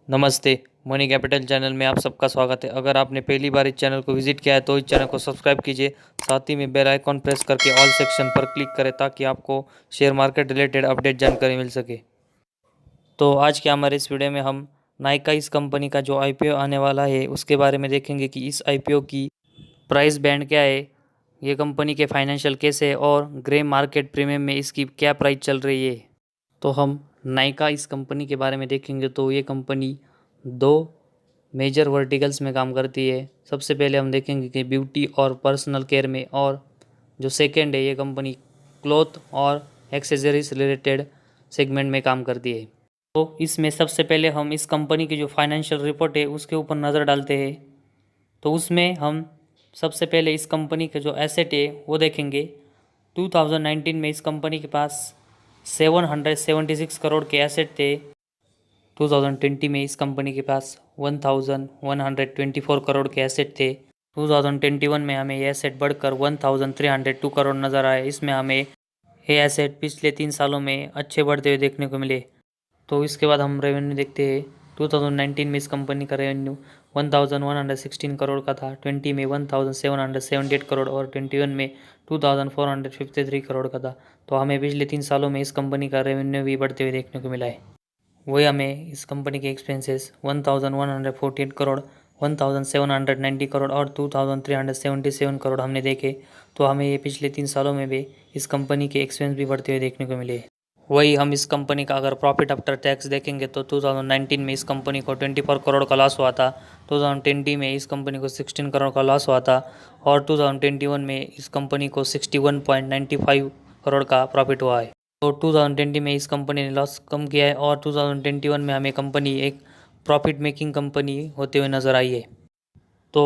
नमस्ते। Money capital channel में आप सबका स्वागत है। अगर आपने पहली बार इस चैनल को विजिट किया है तो इस चैनल को सब्सक्राइब कीजिए। साथ ही में बेल आइकॉन प्रेस करके ऑल सेक्शन पर क्लिक करें ताकि आपको शेयर मार्केट रिलेटेड अपडेट जानकारी मिल सके। तो आज के हमारे इस वीडियो में हम नाइका इस कंपनी का जो आईपीओ आने वाला है उसके बारे में देखेंगे कि इस आईपीओ की प्राइस बैंड क्या है, ये कंपनी के फाइनेंशियल कैसे है और ग्रे मार्केट प्रीमियम में इसकी क्या प्राइस चल रही है। तो हम नाइका इस कंपनी के बारे में देखेंगे तो ये कंपनी दो मेजर वर्टिकल्स में काम करती है। सबसे पहले हम देखेंगे कि ब्यूटी और पर्सनल केयर में, और जो सेकंड है ये कंपनी क्लॉथ और एक्सेसरीज रिलेटेड सेगमेंट में काम करती है। तो इसमें सबसे पहले हम इस कंपनी की जो फाइनेंशियल रिपोर्ट है उसके ऊपर नज़र डालते हैं। तो उसमें हम सबसे पहले इस कंपनी के जो एसेट है वो देखेंगे। 2019 में इस कंपनी के पास 776 करोड़ के एसेट थे। 2020 में इस कंपनी के पास 1124 करोड़ के एसेट थे। 2021 में हमें ये एसेट बढ़कर 1302 करोड़ नज़र आए। इसमें हमें ये एसेट पिछले 3 सालों में अच्छे बढ़ते हुए देखने को मिले। तो इसके बाद हम रेवेन्यू देखते हैं। 2019 में इस कंपनी का रेवेन्यू 1116 करोड़ का था, 20 में 1778 करोड़ और 21 में 2453 करोड़ का था। तो हमें पिछले 3 सालों में इस कंपनी का रेवेन्यू भी बढ़ते हुए देखने को मिला है। वही हमें इस कंपनी के एक्सपेंसेस 1148 करोड़, 1790 करोड़ और 2377 करोड़ हमने देखे। तो हमें ये पिछले 3 सालों में भी इस कंपनी के एक्सपेंस भी बढ़ते हुए देखने को मिले। वही हम इस कंपनी का अगर प्रॉफिट आफ्टर टैक्स देखेंगे तो 2019 में इस कंपनी को 24 करोड़ का लॉस हुआ था। 2020 में इस कंपनी को 16 करोड़ का लॉस हुआ था और 2021 में इस कंपनी को 61.95 करोड़ का प्रॉफिट हुआ है। तो 2020 में इस कंपनी ने लॉस कम किया है और 2021 में हमें कंपनी एक प्रॉफिट मेकिंग कंपनी होते हुए नज़र आई है। तो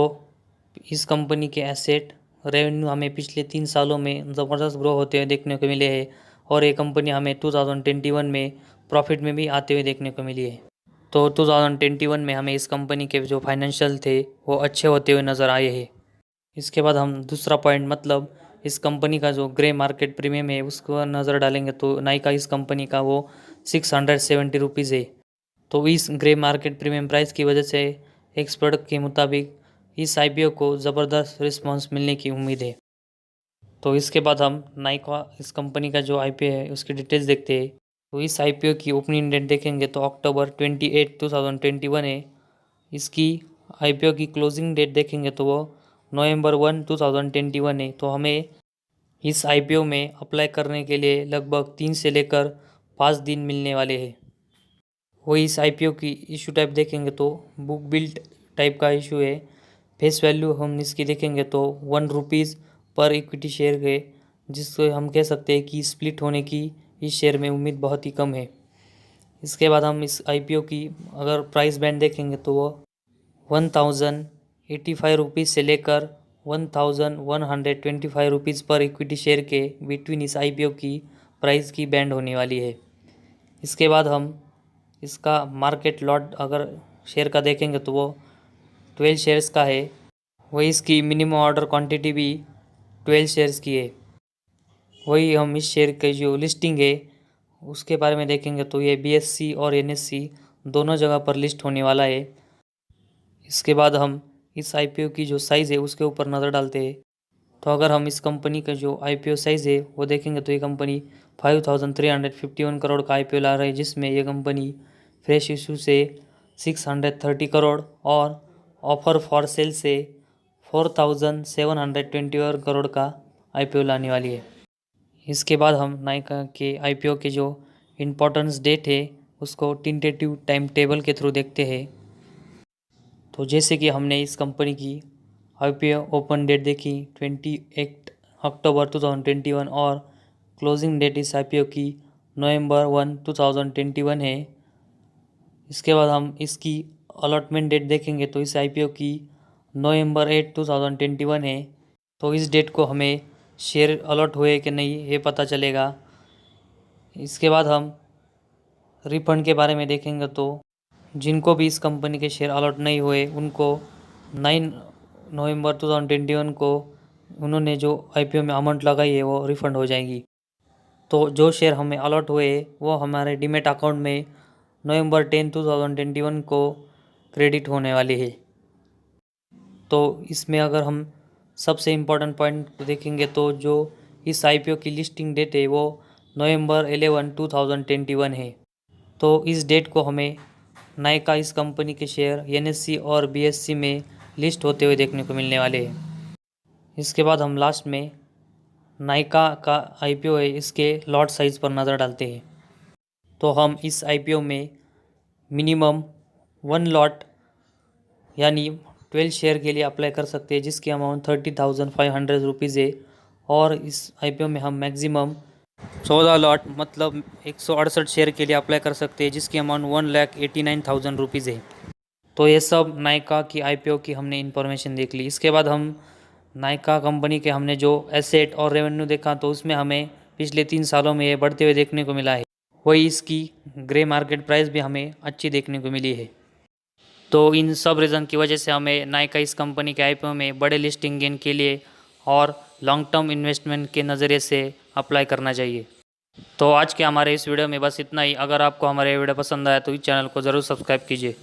इस कंपनी के एसेट रेवेन्यू हमें पिछले 3 सालों में ज़बरदस्त ग्रो होते हुए देखने को मिले हैं और ये कंपनी हमें 2021 में प्रॉफिट में भी आते हुए देखने को मिली है। तो 2021 में हमें इस कंपनी के जो फाइनेंशियल थे वो अच्छे होते हुए नज़र आए हैं। इसके बाद हम दूसरा पॉइंट मतलब इस कंपनी का जो ग्रे मार्केट प्रीमियम है उसको नज़र डालेंगे तो नाइका इस कंपनी का वो 670 रुपीज़ है। तो इस ग्रे मार्केट प्रीमियम प्राइस की वजह से एक्सपर्ट के मुताबिक इस आईपीओ को ज़बरदस्त रिस्पांस मिलने की उम्मीद है। तो इसके बाद हम नाइका इस कंपनी का जो आईपीओ है उसकी डिटेल्स देखते हैं। तो इस आईपीओ की ओपनिंग डेट देखेंगे तो अक्टूबर 28, 2021 है। इसकी आईपीओ की क्लोजिंग डेट देखेंगे तो वो नवंबर 1, 2021 है। तो हमें इस आईपीओ में अप्लाई करने के लिए लगभग 3 से लेकर 5 दिन मिलने वाले हैं। वही इस आईपीओ की इशू टाइप देखेंगे तो बुक बिल्ट टाइप का इशू है। फेस वैल्यू हम इसकी देखेंगे तो 1 रुपीज़ पर इक्विटी शेयर है, जिससे हम कह सकते हैं कि स्प्लिट होने की इस शेयर में उम्मीद बहुत ही कम है। इसके बाद हम इस आईपीओ की अगर प्राइस बैंड देखेंगे तो वो 1085 रुपीज़ से लेकर 1125 रुपीज़ पर इक्विटी शेयर के बिटवीन इस आईपीओ की प्राइस की बैंड होने वाली है। इसके बाद हम इसका मार्केट लॉट अगर शेयर का देखेंगे तो वो 12 शेयर्स का है। वही इसकी मिनिमम ऑर्डर क्वांटिटी भी 12 शेयर्स की है। वही हम इस शेयर की जो लिस्टिंग है उसके बारे में देखेंगे तो ये बीएससी और एनएससी दोनों जगह पर लिस्ट होने वाला है। इसके बाद हम इस आईपीओ की जो साइज़ है उसके ऊपर नज़र डालते हैं। तो अगर हम इस कंपनी का जो आईपीओ साइज़ है वो देखेंगे तो ये कंपनी 5351 करोड़ का आईपीओ ला रही है, जिसमें ये कंपनी फ्रेश इशू से 630 करोड़ और ऑफर फॉर सेल से 4721 करोड़ का आईपीओ लाने वाली है। इसके बाद हम नाइका के आईपीओ के जो इम्पोर्टेंस डेट है उसको टेंटेटिव टाइम टेबल के थ्रू देखते हैं। तो जैसे कि हमने इस कंपनी की आईपीओ ओपन डेट देखी 28 अक्टूबर 2021 और क्लोजिंग डेट इस आईपीओ की नवंबर 1, 2021 है। इसके बाद हम इसकी अलॉटमेंट डेट देखेंगे तो इस आईपीओ की नवंबर 8, 2021 है। तो इस डेट को हमें शेयर अलॉट हुए कि नहीं ये पता चलेगा। इसके बाद हम रिफंड के बारे में देखेंगे तो जिनको भी इस कंपनी के शेयर अलॉट नहीं हुए उनको 9 नवंबर 2021 को उन्होंने जो आईपीओ में अमाउंट लगाई है वो रिफ़ंड हो जाएगी। तो जो शेयर हमें अलॉट हुए वो हमारे डीमेट अकाउंट में नवंबर 10 2021 को क्रेडिट होने वाली है। तो इसमें अगर हम सबसे इम्पोर्टेंट पॉइंट देखेंगे तो जो इस आईपीओ की लिस्टिंग डेट है वो नवंबर 11 2021 है। तो इस डेट को हमें नायका इस कंपनी के शेयर एनएससी और बीएससी में लिस्ट होते हुए देखने को मिलने वाले हैं। इसके बाद हम लास्ट में नायका का आईपीओ है इसके लॉट साइज़ पर नज़र डालते हैं। तो हम इस आईपीओ में मिनिमम 1 लॉट यानी 12 शेयर के लिए अप्लाई कर सकते हैं, जिसकी अमाउंट 30,500 रुपीज़ है। और इस आईपीओ में हम मैक्सिमम 14 लॉट मतलब 168 शेयर के लिए अप्लाई कर सकते हैं, जिसकी अमाउंट 1,89,000 रुपीज़ है। तो ये सब नायका की आईपीओ की हमने इन्फॉर्मेशन देख ली। इसके बाद हम नायका कंपनी के हमने जो एसेट और रेवेन्यू देखा तो उसमें हमें पिछले 3 सालों में ये बढ़ते हुए देखने को मिला है। वही इसकी ग्रे मार्केट प्राइस भी हमें अच्छी देखने को मिली है। तो इन सब रीज़न की वजह से हमें नायका इस कंपनी के आईपीओ में बड़े लिस्टिंग गेन के लिए और लॉन्ग टर्म इन्वेस्टमेंट के नज़रिए से अप्लाई करना चाहिए। तो आज के हमारे इस वीडियो में बस इतना ही। अगर आपको हमारे वीडियो पसंद आया तो इस चैनल को ज़रूर सब्सक्राइब कीजिए।